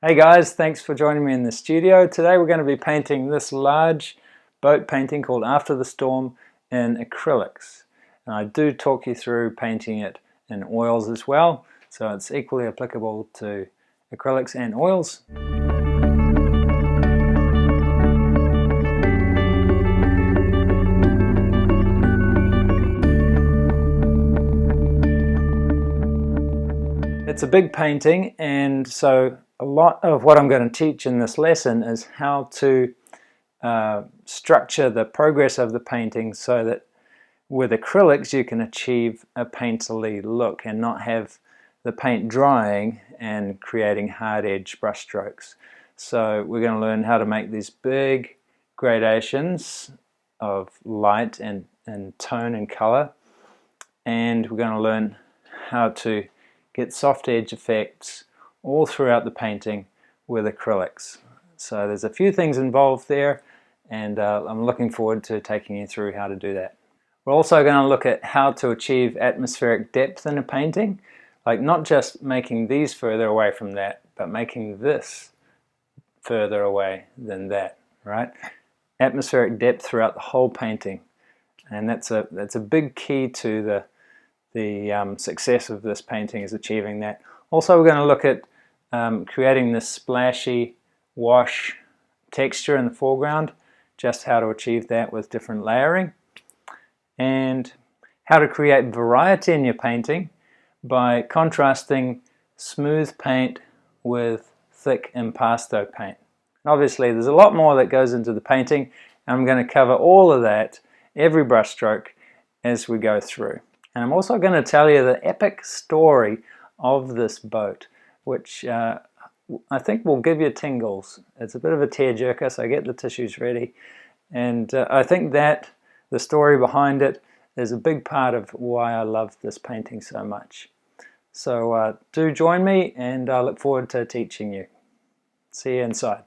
Hey guys, thanks for joining me in the studio. Today we're going to be painting this large boat painting called After the Storm in acrylics. And I do talk you through painting it in oils as well, so it's equally applicable to acrylics and oils. It's a big painting, and so a lot of what I'm going to teach in this lesson is how to structure the progress of the painting so that with acrylics you can achieve a painterly look and not have the paint drying and creating hard edge brush strokes. So we're going to learn how to make these big gradations of light and tone and color, and we're going to learn how to get soft edge effects all throughout the painting with acrylics. So there's a few things involved there, and I'm looking forward to taking you through how to do that. We're also going to look at how to achieve atmospheric depth in a painting, like not just making these further away from that, but making this further away than that, right? Atmospheric depth throughout the whole painting, and that's a big key to the success of this painting, is achieving that. Also, we're going to look at creating this splashy wash texture in the foreground, just how to achieve that with different layering, and how to create variety in your painting by contrasting smooth paint with thick impasto paint. Obviously there's a lot more that goes into the painting, and I'm going to cover all of that, every brush stroke, as we go through. And I'm also going to tell you the epic story of this boat, which I think will give you tingles. It's a bit of a tearjerker, so get the tissues ready. And I think that the story behind it is a big part of why I love this painting so much. So do join me, and I look forward to teaching you. See you inside.